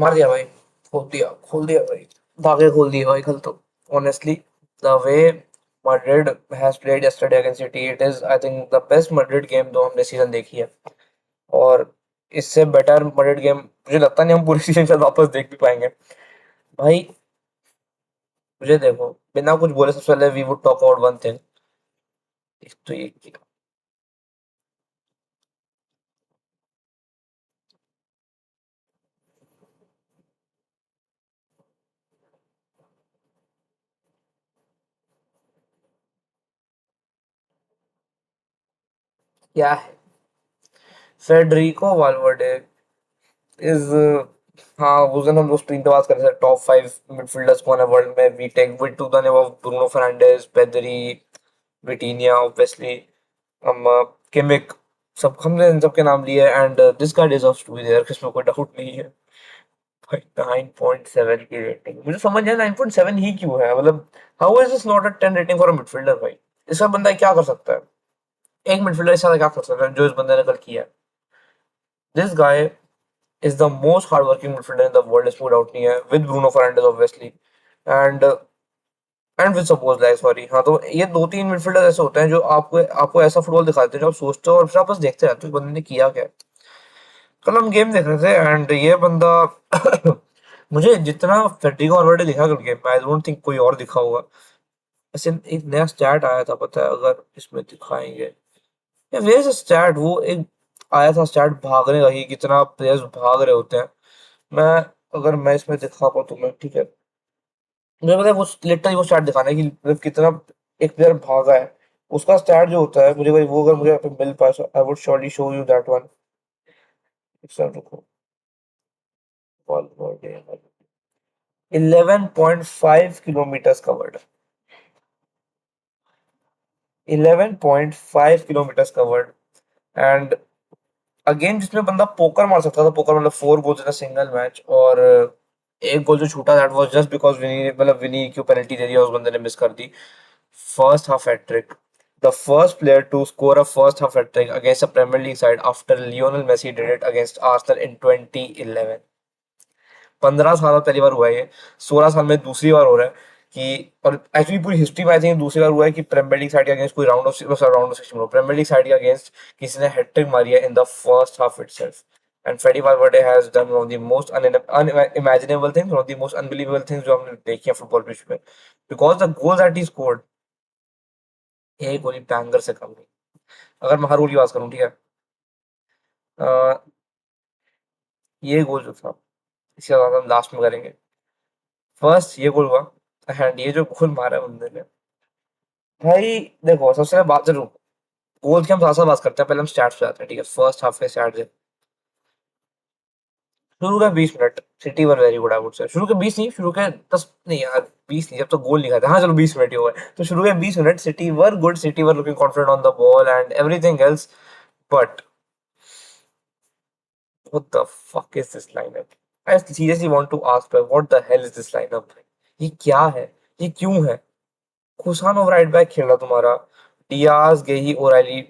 मार दिया भाई। खोल दिया भाई। धागे खोल दिए भाई कल तो। Honestly, the way Madrid has played yesterday against City, it is I think the best Madrid game जो हमने सीजन देखी है। और इससे बेटर Madrid गेम मुझे लगता नहीं हम पूरी सीजन शायद वापस देख भी पाएंगे। भाई मुझे देखो, बिना कुछ बोले सबसे पहले we would talk about one thing. एक तो ये क्या है, फेडरिको वाल्वर्डे इज, हाँ उस दिन हम लोग स्क्रीन पे बात कर रहे थे टॉप 5 मिडफील्डर्स कौन है वर्ल्ड में। We take with to the name of Bruno Fernandes, Pedri, Vitinha obviously, हम किमिक, सब हमने इन सब के नाम लिए and this guy deserves to be there, इसमें कोई डाउट नहीं है। भाई 9.7 की रेटिंग, मुझे समझ है 9.7 ही क्यों है, मतलब how is this not a 10 rating for a midfielder भाई। इसका बंदा क्या कर सकता है, एक मिडफील्डर इस क्या कर सकता है जो इस बंदे ने कल किया है। This guy is the most hardworking midfielder in the world, इसमें डाउट नहीं है, with Bruno Fernandes obviously and with suppose like sorry, हाँ तो ये दो तीन मिडफील्डर ऐसे होते हैं जो आपको आपको ऐसा फुटबॉल दिखाते हैं जो आप सोचते हो और फिर आप बस देखते रहते हो इस बंदे ने किया क्या है। कल हम गेम देख रहे थे एंड ये बंदा मुझे जितना फेडरिको वैल्वर्डे दिखा कल गेम में, आई डोंट थिंक कोई और दिखा होगा। ऐसे एक नया स्टैट आया था पता है, अगर इसमें दिखाएंगे या वेयर इज स्टैट, वो एक आया था स्टैट भागने का ही, कितना प्लेयर्स भाग रहे होते हैं। मैं अगर मैं इसमें दिखा पाऊँ तो मैं ठीक है, मुझे पता है वो लिटरली वो स्टैट दिखाना है कि मतलब कितना एक प्लेयर भागा है, उसका स्टैट जो होता है मुझे भाई वो अगर मुझे यहाँ पे मिल पाए I would surely show you that one. एक सेकंड रुको। 11.5 kilometre covered, 11.5 kilometre covered and again जिसमें बंदा पोकर मार सकता था, पोकर मतलब 4 goals in a single match, और एक गोल जो छूटा दैट वाज जस्ट बिकॉज विनी, मतलब विनी क्यों पेनल्टी दे दिया उस बंदे ने मिस कर दी। First half hat-trick, the first player to score a first half hat-trick against a Premier League side after Lionel Messi did it against Arsenal in 2011। 15 साल में पहली बार हुआ है ये, 16 साल में दूसरी बार हो रहा है कि, और एक्चुअली पूरी हिस्ट्री में आई थिंक दूसरी बार हुआ है कि प्रीमियर लीग साइड के अगेंस्ट कोई round of 16 Premier League side के अगेंस्ट किसी ने हैट्रिक मारी है in the first half itself. And Freddie Valverde has done one of the most unimaginable things, one of the most unbelievable things जो हमने देखी है फुटबॉल पिच पे, because the goal that he scored, एक गोली banger से कम नहीं। अगर मैं हर गोल की बात करूं ठीक है, अ, ये गोल जो था इसके बाद हम लास्ट में करेंगे। फर्स्ट ये गोल हुआ एंड ये जो गोल मारा है बंदे ने, भाई देखो सबसे पहले बात जरूर, गोल की हम साथ साथ बात करते हैं, पहले हम स्टैट्स पे आते हैं ठीक है, फर्स्ट हाफ के स्टैट्स। शुरू के 20 minute city were very good I would से, शुरू के 20 नहीं, शुरू के 10 नहीं यार, 20 नहीं, जब तो गोल नहीं खाते, हाँ चलो 20 मिनट ही हुए, तो शुरू के 20 minute city were good, city were looking confident on the ball and everything else, but what the fuck is this lineup? I seriously want to ask what the hell is this lineup? ये क्या है, ये क्यों है। खुशानोव right back खेल रहा तुम्हारा, Diaz गेही O'Reilly,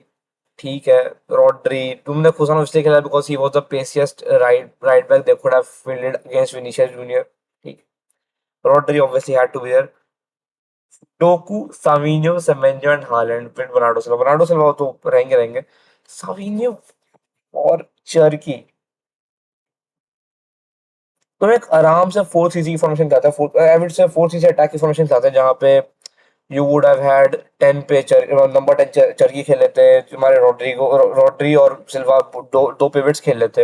ठीक है, रॉड्री, तुमने खुशानोव इसलिए खेला because he was the paciest right back they could have fielded against Vinicius Junior, ठीक। Rodri obviously had to be there, Doku, Savinho, Semenyo and Haaland with Bernardo Silva तो रहेंगे। साविनियो और चर्की, तो एक आराम से 4-3 की फॉर्मेशन चाहता है, आई वुड से 4-3 से अटैक की फॉर्मेशन चाहते हैं जहां पे यू वुड हैव हैड 10 पे नंबर 10 चरकी खेल लेते हैं तुम्हारे रॉड्री और सिल्वा, दो पिवट्स खेल लेते,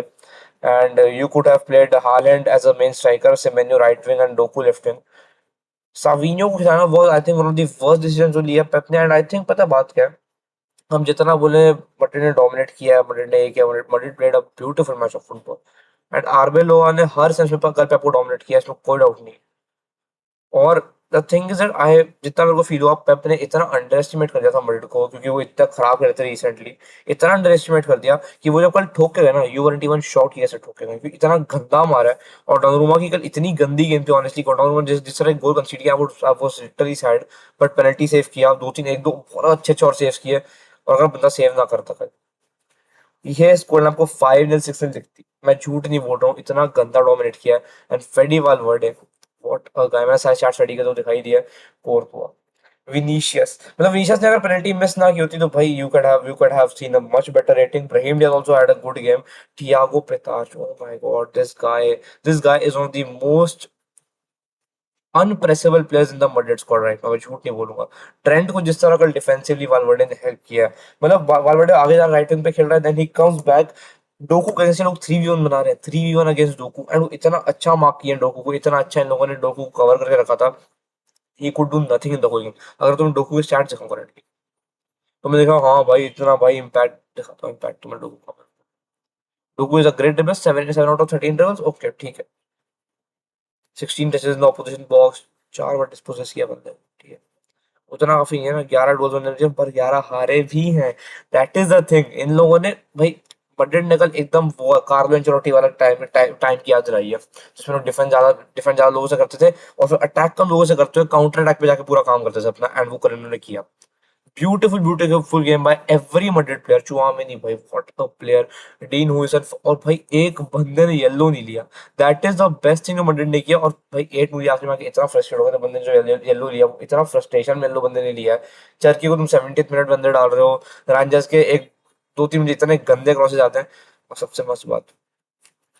and you could have played Haaland as a main striker, Semenyo right wing and Doku left wing. Savinho को खिलाना वो I think one of the worst decision जो लिया पेप ने, एंड आई थिंक पता बात क्या है, हम जितना बोले मड्रिड ने डोमिनेट किया है, मड्रिड ने ये किया, Madrid played a beautiful match of football and आर्बेलोआ ने हर सेंस में कल पेप को डोमिनेट किया, इसमें कोई डाउट नहीं। और the thing is that I जितना मेरे को फील हुआ पेप ने इतना अंडर एस्टिमेट कर दिया था मड्रिड को, क्योंकि वो इतना खराब खेले थे रिसेंटली, इतना अंडर एस्टिमेट कर दिया कि वो जब कल ठोक के गए ना, यू वरंट इवन शॉट किया ऐसे ठोक के गए, क्योंकि इतना गंदा मारा है। और डोनारुमा की कल इतनी गंदी गेम थी ऑनेस्टली, डोनारुमा जिस तरह गोल कंसीड किया वो literally sad, but penalty save किया, दो तीन एक दो बहुत अच्छे अच्छे और सेव किए, और अगर बंदा सेव ना करता कल ये स्कोर आपको 5-0 6-0 दिखती, मैं झूठ नहीं बोल रहा हूँ, इतना गंदा डोमिनेट किया है। एंड फेडी वालवर्डे, व्हाट अ गाय, मैंने सारे चार स्टडी के तो दिखाई दिया। कोर्तुआ, विनीशियस, मतलब विनीशियस ने अगर पेनल्टी मिस ना की होती तो भाई you could have seen a much better rating. Brahim Diaz also had a good game. Thiago Pitarch, oh my God, this guy is one of the most unpressable players in the Madrid squad right now, मैं झूठ नहीं बोलूंगा। Trent को जिस तरह का defensively वालवर्डे ने help किया है, मतलब वालवर्डे आगे जा राइट विंग पे खेल रहा है, then he comes back. Doku के अगेंस्ट लोग 3v1 बना रहे हैं, 3v1 अगेंस्ट डोकू, एंड वो इतना अच्छा मार्क किया डोकू को, इतना अच्छा इन लोगों ने डोकू को कवर करके रखा था। He could do nothing in the whole game. अगर तुम डोकू के स्टैट्स देखो करेंटली, तो मैं देखा हाँ भाई इतना भाई इम्पैक्ट दिखाता हूँ, इम्पैक्ट तुम्हें डोकू का। Docu is a great defence, 7 out of 13 dribbles, okay ठीक है। 16 touches in the opposition box, 4 bar dispossess किया बंदे ने, ठीक है। उतना काफी है ना, 11 गोल बनने चाहिए, पर 11 हारे भी हैं। दैट इज द थिंग, इन लोगों ने भाई, मैड्रिड ने कल एकदम वो कार्लो एंचेलोटी वाला टाइम टाइम टाइम की याद दिलाई है, जिसमें लोग डिफेंस ज्यादा लोगों से करते थे, और फिर अटैक कम लोगों से करते हुए काउंटर अटैक पे जाके पूरा काम करते थे अपना, एंड वो कर इन्होंने किया। Beautiful game by every Madrid player. Tchouameni भाई, what a player. Dean Huijsen, और भाई एक बंदे ने येलो नहीं लिया। That is the best thing जो मैड्रिड ने किया। और भाई 8 मुझे आखिर में आके इतना फ्रस्ट्रेट हो गया था बंदे ने जो येलो लिया, वो इतना फ्रस्ट्रेशन में येलो बंदे ने लिया है। चर्की को तुम 70th मिनट बंदे डाल रहे हो, रैंजर्स के एक दो तीन मुझे इतने गंदे क्रॉसेज आते हैं। और सबसे मस्त बात,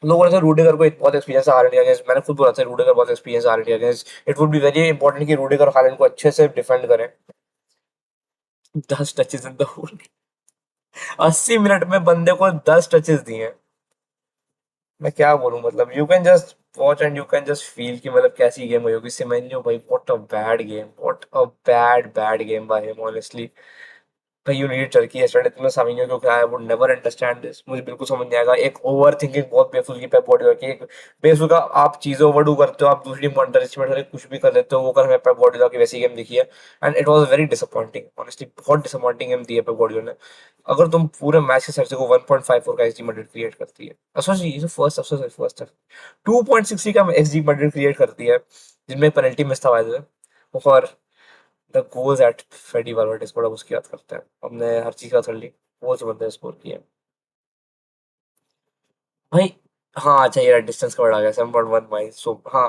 लोग बोले थे रूडिगर को बहुत एक्सपीरियंस है हालैंड के अगेंस्ट, मैंने खुद बोला था रूडिगर बहुत एक्सपीरियंस है हालैंड के against. It would be very important कि रूडिगर और हालैंड को अच्छे से डिफेंड करें। 10 touches in the whole, 80 minute में बंदे को 10 टचेस दिए हैं। मैं क्या बोलूं, मतलब you can just watch and you can just feel कि मतलब कैसी गेम हुई होगी। सिमेन्यो भाई, what a bad game, what a bad bad game by him honestly. भाई यू नीड टर्की यस्टरडे, तुमने साविनियो क्यों खिलाया, वुड नेवर अंडरस्टैंड दिस, मुझे बिल्कुल समझ नहीं आएगा। एक ओवर थिंकिंग बहुत बेफुल की पेप गार्डियोला की, एक बेफुल का आप चीजें ओवरडू करते हो, आप दूसरी टीम को अंडर एस्टिमेट करके कुछ भी कर लेते हो, वो कर हमें पेप गार्डियोला की वैसी गेम दिखी है। And it was very disappointing honestly, बहुत डिसअपॉइंटिंग गेम दी है पेप गार्डियोला ने। अगर तुम पूरे मैच के सर्चे को 1.54 का एसजी मड्रिड क्रिएट करती है, सॉरी ये फर्स्ट सबसे फर्स्ट है, 2.60 का एसजी मड्रिड क्रिएट करती है, जिनमें पेनल्टी मिस था वायदे, और द गोल्स एट फेडी वालवर्डे स्कोर्ड, अब उसकी बात करते हैं। हमने हर चीज का कर ली, वो जो बंदे स्कोर किए भाई। हाँ अच्छा, ये डिस्टेंस कवर्ड आ गया 7.1 माइल, सो हाँ।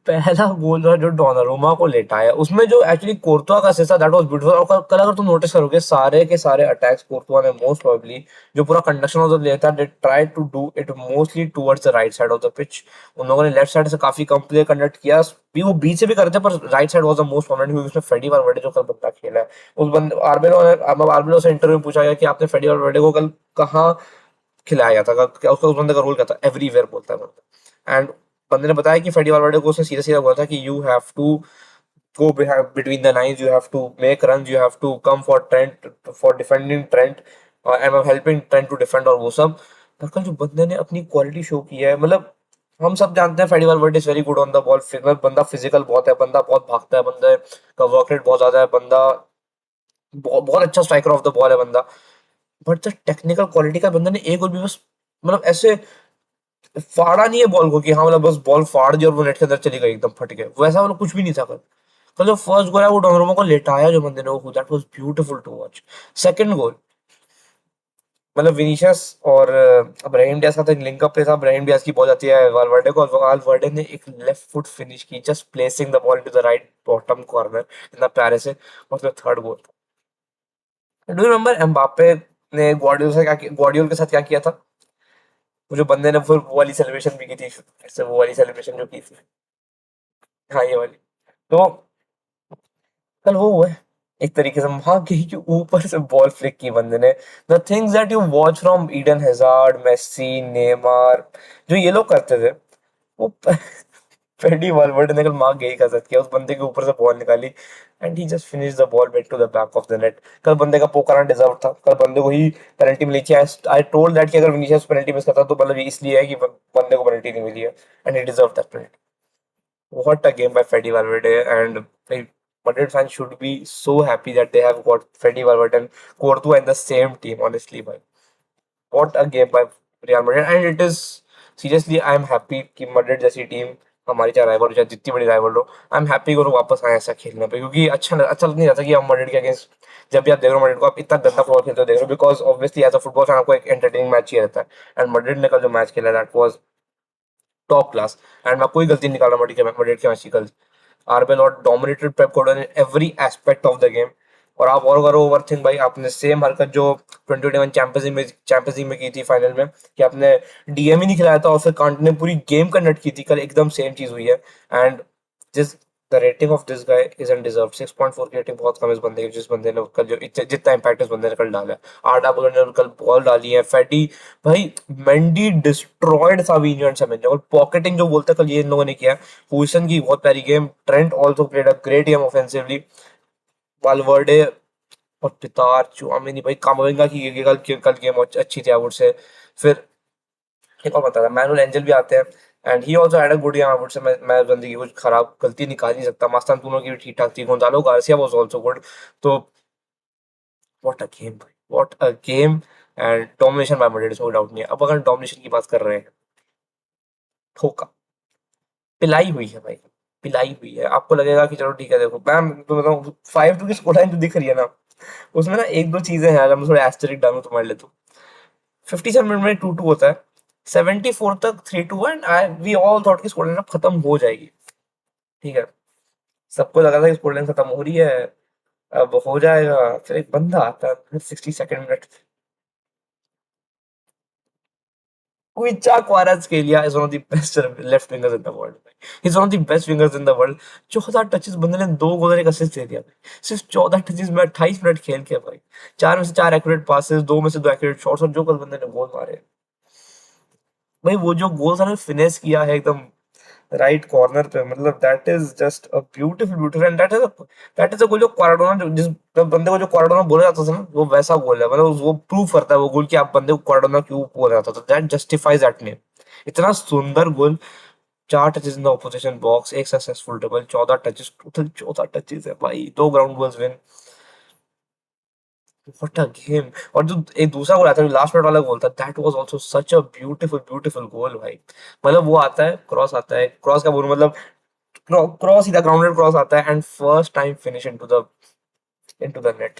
पहला गोल था जो डोनारुमा को लेटाया, उसमें जो एक्चुअली कोर्तुआ का असिस्ट था, दैट वाज ब्यूटीफुल। और कल अगर तुम नोटिस करोगे, सारे के सारे अटैक्स कोर्तुआ ने मोस्ट प्रोबेबली, जो पूरा कंडक्शन ऑफ द प्ले था, they try to do it mostly towards the right side of the pitch. उन लोगों ने लेफ्ट साइड से काफी कम प्ले कंडक्ट किया भी, वो बीच से भी करते, पर right side was the most prominent, क्योंकि उसमें फेडी वालवर्डे जो कल बंदा खेला है, उस बंदे आर्बेलो से इंटरव्यू में पूछा गया कि आपने फेडी वालवर्डे को कल कहाँ खिलाया था, क्या उसका उस बंदे का रोल क्या था, एवरीवेयर बोलता है बंदा। एंड बंदे ने बताया कि फेडी वालवर्डे को उसने सीधा सीधा बोला था कि you have to go behind between the lines, you have to make runs, you have to come for Trent, for defending Trent, and I'm helping Trent to defend, और वो सब। पर कल जो बंदे ने अपनी क्वालिटी शो की है, मतलब हम सब जानते हैं Fede Valverde is very good on the ball, बंदा फिजिकल बहुत है, बंदा बहुत भागता है, बंदे का वर्क रेट बहुत ज्यादा है, बंदा बहुत अच्छा स्ट्राइकर ऑफ द बॉल है बंदा। बट द टेक्निकल क्वालिटी का बंदा ने एक और भी बस, मतलब ऐसे फाड़ा नहीं है बॉल को कि हाँ मतलब बस बॉल फाड़ दी और वो नेट के अंदर चली गई एकदम फट के, वैसा मतलब कुछ भी नहीं था कल। कल जो फर्स्ट गोल है वो डोनारुमा को लेटाया जो बंदे ने, वो that was beautiful to watch. Second goal, मतलब विनीशियस और ब्राहिम डियाज का तो एक लिंकअप प्ले था, ब्राहिम डियाज की बॉल जाती है वालवर्डे को, और वालवर्डे ने एक लेफ्ट फुट फिनिश की, just placing the ball into the right bottom corner, इतना प्यारे से। और फिर third goal, do you remember Mbappe ने ग्वार्डियोल के साथ क्या किया था, वो जो बंदे ने फिर वो वाली सेलिब्रेशन भी की थी, ऐसे वो वाली सेलिब्रेशन जो की थी, हाँ ये वाली। तो कल वो हुआ है, एक तरीके से वहां कहीं के ऊपर से बॉल फ्लिक की बंदे ने। The things that you watch from Eden Hazard, Messi, Neymar, जो ये लोग करते थे, वो फेडी वालवर्डे ने कल मार गई कसरत किया, उस बंदे के ऊपर से बॉल निकाली, and he just finish the ball back to the back of the net. कल बंदे का पोकरना डिजर्व था, कल बंदे को ही पेनल्टी मिली थी। आई टोल्ड दैट कि अगर विनीशियस पेनल्टी मिस करता तो मतलब ये इसलिए है कि बंदे को पेनल्टी नहीं मिली है, and he deserve that penalty. What a game by Freddy Valverde, and like, Madrid fans should be so happy that they have got Freddy Valverde and Courtois in the same team. Honestly, by what a game by Real Madrid, and it is seriously I am happy कि Madrid जैसी team हमारी चाहे rival हो चाहे जितनी बड़ी rival हो, I am happy वो लोग वापस आए ऐसा खेलने पे, क्योंकि अच्छा नहीं रहता कि हम मैड्रिड के अगेंस्ट, जब भी आप देख रहे हो मैड्रिड को आप इतना गंदा फुटबॉल खेलते हो देख रहे हो, because obviously as a football fan आपको एक एंटरटेनिंग मैच चाहिए रहता है, एंड मैड्रिड ने कल जो मैच खेला that was top class, and मैं कोई गलती नहीं निकाल रहा मैड्रिड के मैच की कल। आरबेल और dominated Pep Guardiola in every aspect of the game. और आप और करो ओवरथिंक भाई, आपने सेम हरकत जो 2021 चैंपियंस लीग में की थी फाइनल में, कि आपने डीएम ही नहीं खिलाया था और फिर कांटे ने पूरी गेम कंडक्ट की थी, कल एकदम सेम चीज हुई है। एंड जिस the rating of this guy is undeserved, 6.4 की रेटिंग बहुत कम है इस बंदे की, जिस बंदे ने कल जो जितना इम्पैक्ट इस बंदे ने कल डाला है। आठ आप ने कल बॉल डाली है, फैटी भाई, मेंडी डिस्ट्रॉयड साविनियो एंड सेमेंयो, और पॉकेटिंग जो बोलते हैं कल ये इन लोगों ने किया। हुइसन की बहुत प्यारी game, Trent also played a great game offensively, Valverde और पितार चुआमिनी भाई, कामाविंगा की कल गेम अच्छी थी आई वुड से। फिर एक और बता था मैनुअल एंजल भी आते हैं, and he also had a good game I would से। मैं बंदी की कुछ खराब गलती निकाल नहीं सकता, मास्तानतुनो की भी ठीक ठाक थी, Gonzalo Garcia was also good. तो व्हाट अ गेम भाई, what a game, and domination by Madrid, कोई डाउट नहीं है। अब अगर डोमिनेशन की बात कर रहे हैं, ठोका, पिलाई हुई है भाई, पिलाई हुई है। आपको लगेगा कि चलो ठीक है, देखो मैं तो बताऊं 5-2 की स्कोर लाइन जो दिख रही है ना, उसमें ना एक दो चीजें हैं, अगर मैं थोड़ा एस्टेरिक डालूं तुम्हारे लिए तो 57 मिनट में 2-2 होता है, 74 तक 3-2, and I we all thought की स्कोर लाइन अब खत्म हो जाएगी। ठीक है, सबको लगा था कि स्कोर लाइन खत्म हो रही है, अब हो जाएगा। फिर एक बंदा आता है 62nd minute, Kuicha Kvaratskhelia is one of the best left wingers in the world. He's one of the best wingers in the world. 14 touches बंदे ने, 2 गोल और एक असिस्ट दे दिया भाई, सिर्फ 14 टचेस में 28 मिनट खेल के भाई। 4 में से 4 एक्यूरेट पासेस, 2 में से 2 एक्यूरेट शॉट्स, और जो कल बंदे ने गोल मारे भाई, वो जो गोल था ना फिनिश किया है एकदम राइट कॉर्नर पे, मतलब that is just a beautiful beautiful, and that is a goal जो क्वाराडोना, जो जिस बंदे को जो क्वाराडोना बोला जाता था ना, वो वैसा गोल है, मतलब वो प्रूव करता है वो गोल कि आप बंदे को क्वाराडोना क्यों बोला जाता था, दैट जस्टिफाइज दैट नेम। इतना सुंदर goal, 4 touches in the opposition box, एक successful double, 14 touches, total 14 touches है भाई, 2 ground balls win, what a game. और जो एक दूसरा गोल आता है, लास्ट मिनट वाला गोल था, that was also such a beautiful beautiful goal भाई। मतलब वो आता है, क्रॉस आता है, क्रॉस का बोल मतलब क्रॉस, सीधा ग्राउंडेड क्रॉस आता है, and first time finish into the net.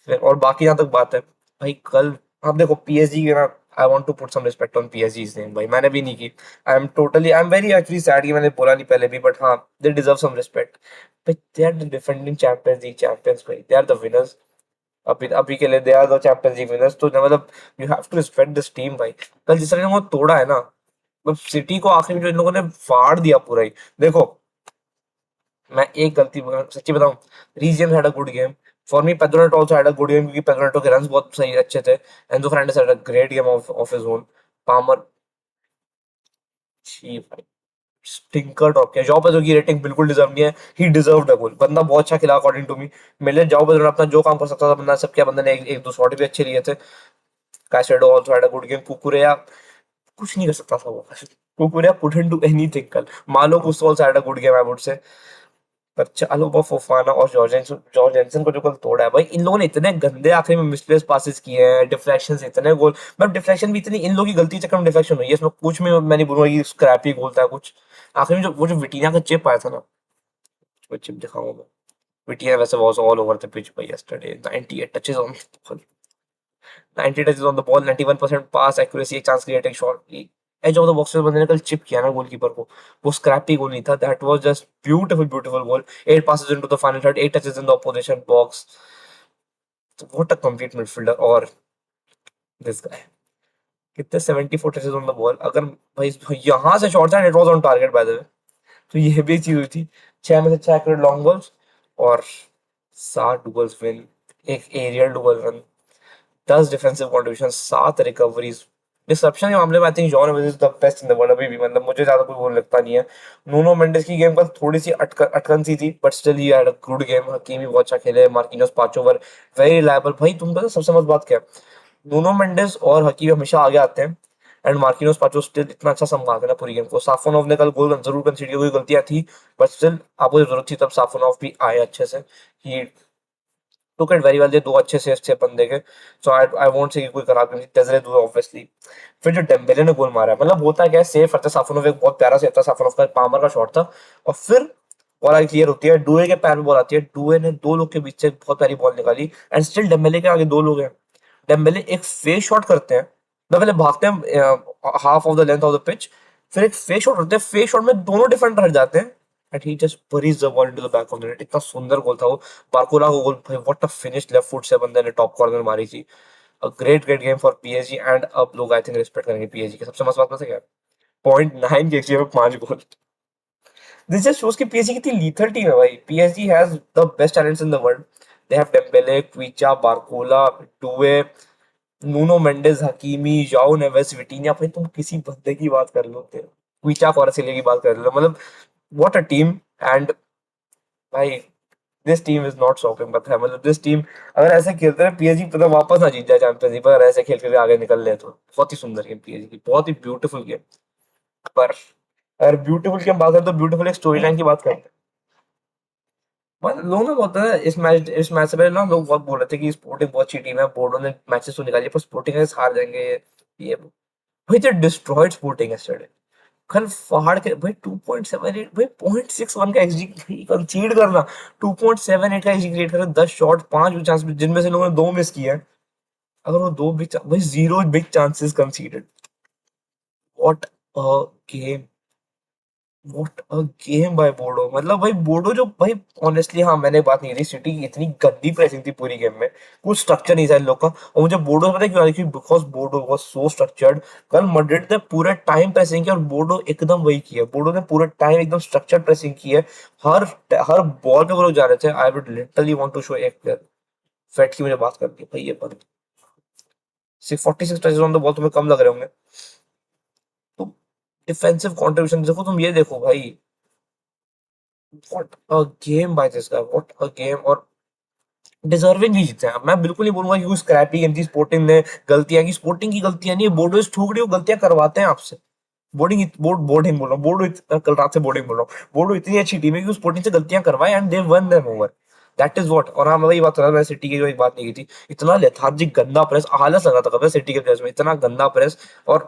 फिर और बाकी जहां तक बात है भाई, कल आप देखो पीएसजी के ना, I want to put some respect on PSG name भाई, मैंने भी नहीं की। I am very actually sad कि मैंने बोला नहीं पहले भी, बट हाँ, दे डिजर्व सम रिस्पेक्ट भाई, they are the defending Champions League champions भाई, दे आर द विनर्स। अभी अभी के लिए they are the Champions League winners, तो मतलब you have to respect this team भाई। कल जिस तरह ने वो तोड़ा है ना, मतलब सिटी को आखिर में जो इन लोगों ने फाड़ दिया पूरा ही। देखो, मैं एक गलती सच्ची बताऊं, रीजियन had a good game, for me Pedro Neto also had a good game, क्योंकि पेड्रो नेटो के रन्स बहुत सही अच्छे थे। Enzo Fernandez had a great game of his own. Palmer, छी भाई, स्टिंकर ड्रॉप किया। जॉब पेड्रो की रेटिंग बिल्कुल डिजर्व नहीं है, ही डिजर्व्ड अ गोल, बंदा बहुत अच्छा खेला अकॉर्डिंग टू मी। मिले जाओ पेड्रो ने अपना जो काम कर सकता था बंदा सब किया, बंदे ने एक दो शॉट भी अच्छे लिए थे। Caicedo also had a good game, कुकुरेया कुछ नहीं कर सकता था वो, कुकुरेया कुडंट डू एनीथिंग कल। मालो Gusto also had a good game I would से। पर चालो फोफाना और जॉर्ज जेंसन को जो कल तोड़ा है भाई, इन लोगों ने इतने गंदे आखिर में मिसप्लेस पासेस किए हैं, डिफ्लेक्शन इतने गोल, मतलब डिफ्लेक्शन भी इतनी इन लोगों की गलती के चक्कर में डिफ्लेक्शन हुई है, इसमें कुछ में मैं नहीं बोलूंगा कि स्क्रैपी गोल था कुछ। आखिर में जो वो जो विटीना का चिप आया था ना, वो चिप दिखाऊंगा मैं। विटीना वैसे was all over the pitch भाई yesterday, 98 touches on 90 touches on the ball, 91% pass accuracy, एक chance creating shot, edge of the box बंदे ने कल चिप किया ना गोलकीपर को, वो स्क्रैपी गोल नहीं था, that was just beautiful beautiful goal. 8 passes into the final third, 8 touches in the opposition box. What a complete midfielder, और this guy, कितने 74 टचेस ऑन द बॉल, अगर भाई यहाँ से शॉट था, it was on target by the way. तो ये भी एक चीज हुई थी, 6 में से 6 एक्यूरेट लॉन्ग बॉल्स, और 7 डुअल्स विन, एक aerial duel won, 10 defensive contribution, 7 recoveries. Disruption के मामले में I think John average is the best in the world अभी भी, मतलब मुझे ज्यादा कोई वो लगता नहीं है। नूनो मेंडेस की गेम पर थोड़ी सी अटकन सी थी, but still he had a good game. Hakimi बहुत अच्छा खेले, मार्किनोस 5 ओवर वेरी रिलायबल भाई। तुम पता सबसे मस्त बात क्या है, नूनो मेंडेस और हकीमी हमेशा आगे आते हैं, एंड मार्किनोस पाचो स्टिल इतना अच्छा संभालते हैं ना पूरी गेम को। साफोनोव ने कल गोल जरूर कंसीडर किया, कोई गलतियां थी, बट स्टिल आपको जब जरूरत थी तब साफोनोव भी आए अच्छे से। ही टुक इट वेरी वेल, दे दो अच्छे सेव थे बंदे के। सो आई आई वोंट से कि कोई खराब नहीं, डेज़रे दो ऑब्वियसली। फिर जो डेम्बेले ने गोल मारा, मतलब होता क्या है, सेव करता साफोनोव, एक बहुत प्यारा सेव था साफोनोव का, पामर का शॉट था, और फिर बॉल आगे क्लियर होती है, डुए के पैर में बॉल आती है, डुए ने दो लोग के बीच से बहुत प्यारी बॉल निकाली, एंड स्टिल डेम्बेले के आगे दो लोग हैं। डेम्बेले एक फेस शॉट करते हैं, मतलब पहले भागते हैं half of the length of the pitch, फिर एक फेस शॉट करते हैं, फेस शॉट में दोनों डिफेंडर हट जाते हैं, and he just buries the ball into the back of the net। इतना सुंदर गोल था वो। बारकोला को गोल भाई, what a finish left foot से बंदे ने टॉप कॉर्नर मारी थी। A great great game for PSG, and अब लोग आई थिंक रिस्पेक्ट करेंगे पीएसजी के। सबसे मस्त बात पता है क्या है? 0.9 के एक्सजी में 5 गोल। दिस जस्ट शोज कि पीएसजी कितनी लीथल टीम है भाई। PSG has the best talents in the world. They have Dembele, Kvicha, Barcola, Doue, Nuno Mendes, Hakimi, Joao Neves, विटीनिया। भाई तुम किसी बंदे की बात कर लो, क्विचा क्वारसिले की बात कर लो, मतलब व्हाट अ टीम। एंड भाई this team is not shopping, पता है, मतलब दिस टीम अगर ऐसे खेलते हैं पीएसजी, पता वापस ना जीत जाए चैंपियंस लीग, पर अगर ऐसे खेल के आगे निकल ले तो बहुत ही सुंदर गेम पीएसजी की, बहुत ही ब्यूटीफुल गेम। पर अगर ब्यूटीफुल की हम बात करें तो ब्यूटीफुल एक स्टोरी लाइन की बात करते हैं। मतलब लोग ना बहुत है इस मैच से पहले ना लोग बहुत बोल रहे थे कि स्पोर्टिंग बहुत अच्छी टीम है, बोर्डो ने मैचेस तो निकाली पर स्पोर्टिंग हार जाएंगे ये भाई, दे डिस्ट्रॉयड स्पोर्टिंग यस्टरडे। कल फाड़ के भाई 2.78, भाई 0.61 का एक्सजी कंसीड करना, 2.78 का एक्सजी क्रिएट कर 10 शॉट, 5 चांस, जिनमें से लोगों ने दो मिस किए हैं। अगर वो दो बिग, भाई zero big chances considered. What a game, what a game by Bordeaux. मतलब भाई बोर्डो जो भाई, ऑनेस्टली हाँ मैंने बात नहीं की, सिटी की इतनी गंदी प्रेसिंग थी पूरी गेम में, कुछ स्ट्रक्चर नहीं था इन लोग का, और मुझे बोर्डो से पता है क्यों आ रही थी, बिकॉज बोर्डो वाज सो स्ट्रक्चर्ड। कल मैड्रिड ने पूरे टाइम प्रेसिंग किया और बोर्डो एकदम वही किया, बोर्डो ने पूरे टाइम एकदम स्ट्रक्चर्ड प्रेसिंग की है। हर हर बॉल पे वो लोग जा रहे थे। I would literally want to show एक प्लेयर, फेट की मुझे बात करनी है भाई, ये बंद 46 टचेस ऑन द बॉल तुम्हें कम लग रहे होंगे, तो डिफेंसिव कंट्रीब्यूशन देखो तुम, ये देखो भाई, what a game by this guy, what a game. और डिजर्विंग जीते हैं। मैं बिल्कुल नहीं बोलूंगा कि स्क्रैपी गेम थी, स्पोर्टिंग ने गलतियां की, स्पोर्टिंग की गलतियां नहीं, बोर्डो इस ठोक रही हो, गलतियां करवाते हैं आपसे। बोर्डिंग बोल रहा हूँ, कल रात से बोर्डिंग बोल रहा हूँ, बोर्डो इतनी अच्छी टीम है कि स्पोर्टिंग से गलतियां करवाए and they one them over. That is what. और हाँ मैं वही बात कर रहा था, मैं सिटी की जो एक बात नहीं की थी, इतना लेथार्जिक गंदा प्रेस, आलस लगा था कभी सिटी के प्लेयर्स में, इतना गंदा प्रेस। और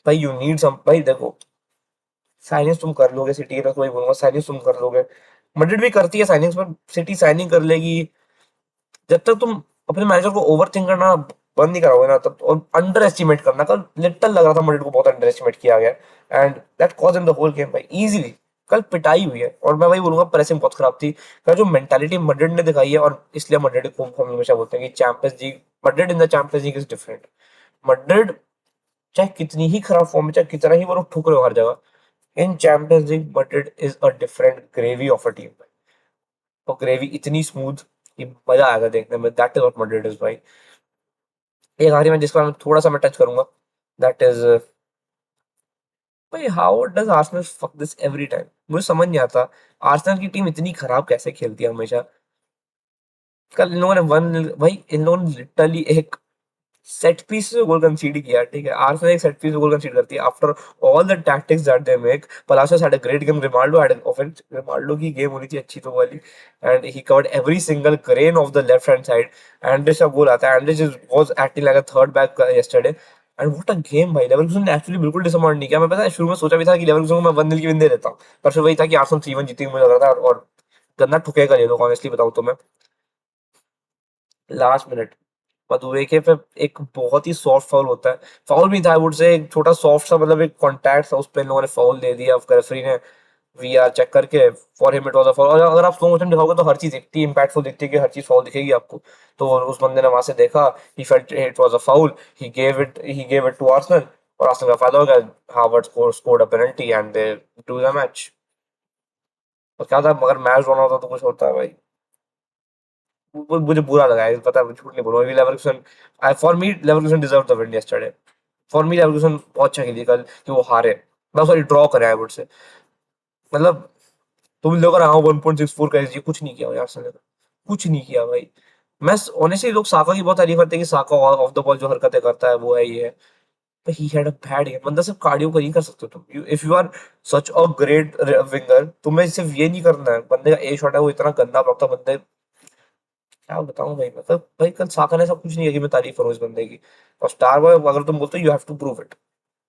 भाई यू नीड सम, भाई देखो साइनिंग्स तुम कर लोगे सिटी के, मैं तो वही बोलूंगा साइनिंग्स तुम कर लोगे, मैड्रिड भी करती है साइनिंग्स, पर सिटी साइनिंग कर लेगी जब तक तुम अपने मैनेजर को ओवर थिंक करना बंद नहीं कराओगे ना, तब, और अंडर एस्टिमेट करना, कल लिटल लग रहा था मैड्रिड को बहुत अंडर एस्टिमेट किया गया, and that cause in the whole game भाई इजीली। कल पिटाई हुई है, और मैं वही बोलूंगा प्रेसिंग बहुत खराब थी। कल जो मेंटालिटी मैड्रिड ने दिखाई है, और इसलिए मैड्रिड को हम हमेशा बोलते हैं कि champions League, Madrid in the Champions league is different. Madrid चाहे कितनी ही खराब फॉर्म में, चाहे कितना ही वो लोग ठुक रहे हो हर जगह, in Champions League Madrid is a different gravy of a team. तो ग्रेवी इतनी स्मूथ कि मजा आएगा देखने में, that is what Madrid is भाई। एक आखिरी में जिसका मैं थोड़ा सा मैं टच करूंगा, दैट इज भाई, how does Arsenal fuck this every time. मुझे समझ नहीं आता आर्सेनल की टीम इतनी खराब कैसे खेलती है हमेशा। कल इन लोगों ने भाई इन लोगों ने लिटरली एक सेट पीस से गोल कंसीड किया, ठीक है, आर्सेनल एक सेट पीस से गोल कंसीड करती है after all the tactics that they make. Palacios had a great game, Grimaldo had offence, Grimaldo की गेम होनी थी अच्छी तो वाली, and he covered every single grain of the left hand side. Andrich का गोल आता है, Andrich was acting like a third back yesterday, and what a game भाई। लेवरकुसेन ने एक्चुअली बिल्कुल डिसअपॉइंट नहीं किया। मैं पता है शुरू में सोचा भी था कि लेवरकुसेन को मैं 1-0 की विन दे देता हूँ, पर फिर वही था कि आर्सेनल 3-1 जीतेगी मुझे लग रहा था, और गन्ना ठुकेगा ये लोग, ऑनेस्टली बताऊं तो मैं। लास्ट मिनट मदुएके पे एक बहुत ही सॉफ्ट फाउल होता है, फाउल भी था आई वुड से, एक छोटा सॉफ्ट सा, मतलब एक कॉन्टैक्ट था, उस पे इन लोगों ने फाउल दे दिया रेफरी ने, वीआर चेक करके for him it was a foul. और अगर आप स्लो मोशन दिखाओगे तो हर चीज दिखती है, इम्पैक्टफुल दिखती है, कि हर चीज फाउल दिखेगी आपको। तो उस बंदे ने वहां से देखा, he felt it was a foul, he gave it to Arsenal, और आर्सेनल का फायदा हो गया। Havertz scored a penalty and they drew the match. और क्या था, मगर मैच होना होता तो कुछ होता है भाई। मुझे बुरा लगा है, पता है, झूठ नहीं बोलूंगा, Leverkusen, I for me Leverkusen deserve the win yesterday. For me Leverkusen बहुत अच्छा खेली कल कि वो हारे, मैं सॉरी ड्रॉ करे आई वुड से। मतलब तुम लोग रहा हूँ 1.64 का एसजी, कुछ नहीं किया यार साले ने, कुछ नहीं किया भाई। मैं ऑनेस्टली लोग साका की बहुत तारीफ करते हैं कि साका ऑफ द बॉल जो हरकतें करता है वो है ये है, but he had a bad game। बंदा सिर्फ कार्डियो कर ही कर सकते हो तुम, if you are such a great winger, तुम्हें सिर्फ ये नहीं करना है, बंदे का ए शॉट है वो इतना गंदा ब्लॉक था, बंदे क्या बताऊं भाई, मतलब भाई कल साका ने सब कुछ नहीं है कि मैं तारीफ करूं इस बंदे की। और स्टार बॉय अगर तुम बोलते हो, you have to prove it,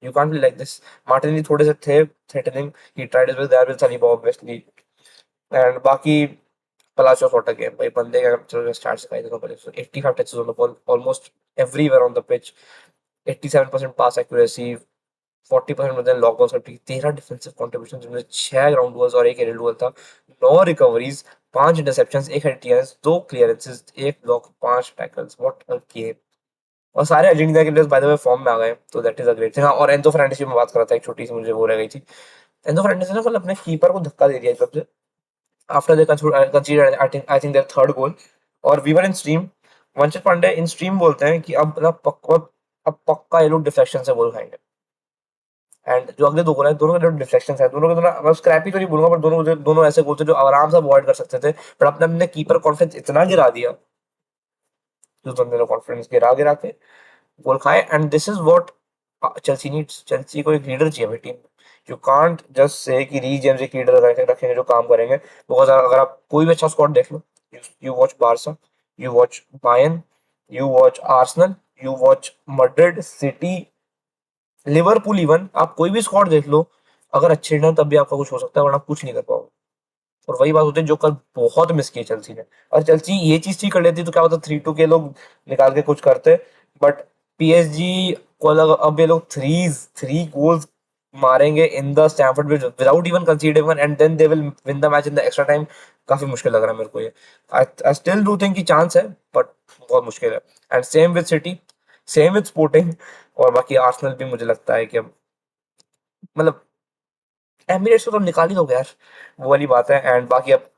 you can't be like this. Martinelli थोड़े से थे threatening, he tried his best there with Saliba obviously, and बाकी Palacios what a game भाई, बंदे का चलो स्टार्ट सिखाई देता हूँ पहले। 85 touches on the ball almost everywhere on the pitch, 87% pass accuracy, 40% मतलब लॉक बॉल्स कटी, 13 डिफेंसिव कॉन्ट्रीब्यूशन जिनमें 6 ग्राउंड बॉल्स और एक एरियल बॉल था, 9 रिकवरीज, 5 इंटरसेप्शंस, एक हेड क्लियरेंस, 2 क्लियरेंसेस, एक block, 5 tackles, what a game. और सारे अर्जेंटीना के players by the way form में आ गए, तो that is a great thing. हाँ, और एंजो फर्नांडिस की मैं बात कर रहा था, एक छोटी सी मुझे वो रह गई थी। एंजो फर्नांडिस ने कल अपने कीपर को धक्का दे दिया एकदम से, after they conceded I think their third goal, और we were in stream। वंचित पांडे इन स्ट्रीम बोलते हैं कि अब पक्का ये लोग डिफ्लेक्शन से गोल खाएंगे। एंड जो अगले दो गोल है, दोनों के डिफ्लेक्शन है, दोनों के दोनों, मैं स्क्रैपी तो नहीं बोलूंगा, पर दोनों दोनों ऐसे गोल थे जो आराम से अवॉइड कर सकते थे, पर अपने अपने कीपर कॉन्फिडेंस इतना गिरा दिया, जो बंदे ने कॉन्फिडेंस गिरा गिरा के गोल खाए। And this is what Chelsea needs. Chelsea को एक लीडर चाहिए भाई team. You can't just say कि री जेम्स एक लीडर रखेंगे जो काम करेंगे, बिकॉज अगर आप कोई भी अच्छा स्क्वाड देख लो, you watch Barca, you watch Bayern, you watch Arsenal, you watch Madrid, City, Liverpool, even आप कोई भी स्क्वाड देख लो, अगर अच्छे ना तब भी आपका कुछ हो सकता है, वरना आप कुछ नहीं कर पाओगे। और वही बात होती है जो कल बहुत मिस की चेल्सी ने। और चेल्सी ये चीज ठीक कर लेती तो क्या होता, 3-2 के लोग निकाल के कुछ करते, बट पीएसजी को अलग, अब ये लोग थ्री गोल्स मारेंगे in the Stamford Bridge without even considering one, and then they will win the match in the extra time. काफी मुश्किल लग रहा है मेरे को ये। आई स्टिल डू थिंक कि चांस है, बट बहुत मुश्किल है। And same with City, same with Sporting, और बाकी आर्सेनल भी मुझे लगता है कि अब मतलब एमिरेट्स को तो निकाल ही दोगे यार, वो वाली बात है। एंड बाकी अब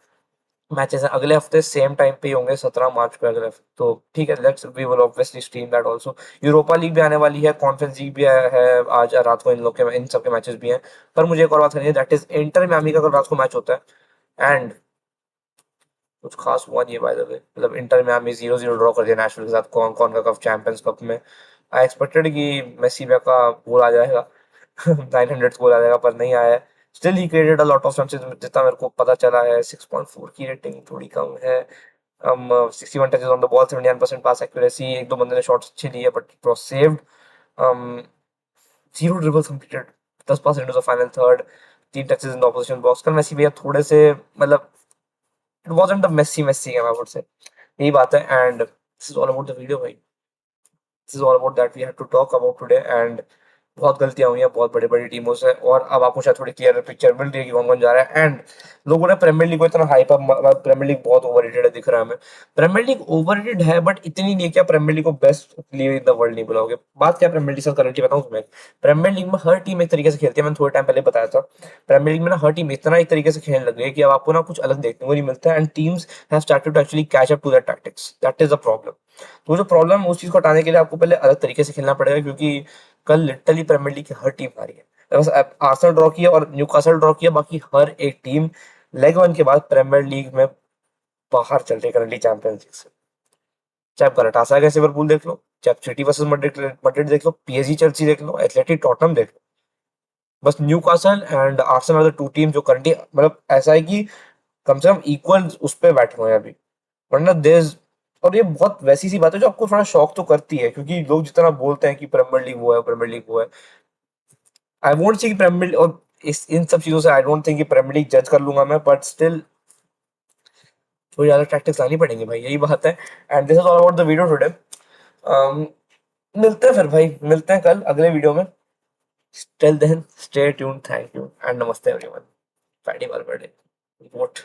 मैचेस हैं अगले हफ्ते सेम टाइम पे ही होंगे, 17 मार्च को अगले हफ्ते, तो ठीक है, let's we will obviously stream that also. Europa League भी आने वाली है, कॉन्फ्रेंस लीग भी है आज रात को, इन लोग के इन सब के मैचेस भी हैं। पर मुझे एक और बात करनी है, दैट इज इंटर मियामी का कल रात को मैच होता है, एंड कुछ खास हुआ नहीं है बाय द वे, मतलब इंटर मियामी 0-0 ड्रॉ कर दिया नेशनल के साथ, कौन कौन का कप, चैंपियंस कप में। आई एक्सपेक्टेड कि मेसी का गोल आ जाएगा 900 गोल आ जाएगा, पर नहीं आया है। Still he created a lot of chances, जितना मेरे को पता चला है। 6.4 की रेटिंग थोड़ी कम है। 61 touches on the ball, 79% pass accuracy, एक दो बंदे ने शॉट्स अच्छे लिए but it was saved. Zero dribbles completed, 10 pass into the final third, 3 touches in the opposition box. कल मेसी भैया थोड़े से मतलब it wasn't the Messi game I would say, यही बात है। And this is all about the video भाई, this is all about that we have to talk about today. And बहुत गलतियां हुई हैं बहुत बड़ी बड़ी टीमों से, और अब आपको शायद थोड़ी क्लियर पिक्चर मिल रही है कि कौन कौन जा रहा है। एंड लोगों ने प्रीमियर लीग को इतना हाइप अप, प्रीमियर लीग बहुत ओवररेटेड है दिख रहा है हमें। प्रीमियर लीग ओवररेटेड है, बट इतनी नहीं है कि आप प्रीमियर लीग को best league in the world नहीं बुलाओगे। बात क्या है प्रीमियर लीग से करंटली बताऊं तुम्हें, प्रीमियर लीग में हर टीम एक तरीके से खेलती है, मैंने थोड़े टाइम पहले बताया था। प्रीमियर लीग में ना हर टीम इतना एक तरीके से खेलने लग गई है कि अब आपको ना कुछ अलग देखने को नहीं मिलता है, and teams have started to actually catch up to that tactics, that is the problem. तो जो प्रॉब्लम है उस चीज को हटाने के लिए आपको पहले अलग तरीके से खेलना पड़ेगा, क्योंकि कल लिटरली प्रीमियर लीग की हर टीम हारी है। बस आर्सेनल ड्रॉ किया और न्यूकासल ड्रॉ किया, बाकी हर एक टीम लेग वन के बाद प्रीमियर लीग में बाहर चल रही है करंटली चैंपियंस लीग से। चाहे आप गलटासाराय का लिवरपूल देख लो, चाहे आप सिटी वर्सेस मैड्रिड मैड्रिड देख लो, पीएसजी चेल्सी देख लो, एथलेटिक टॉटनहम देख लो, बस Newcastle and Arsenal are the two team जो करंटली मतलब ऐसा है कि कम से कम इक्वल उस पे बैठे हुए हैं अभी, वरना देश। और ये बहुत वैसी सी बात है जो आपको थोड़ा शौक तो करती है, क्योंकि लोग जितना बोलते हैं कि प्रीमियर लीग वो है, प्रीमियर लीग वो है। आई वोंट से कि प्रीमियर और इस इन सब चीजों से आई डोंट थिंक कि प्रीमियर लीग जज कर लूंगा मैं, बट स्टिल थोड़ी ज्यादा टैक्टिक्स लानी पड़ेंगी भाई, यही बात है। And this is all about the video today. मिलते हैं फिर भाई, मिलते हैं कल अगले वीडियो में। Till then stay tuned, thank you and namaste everyone. Friday वाला बर्थडे वोट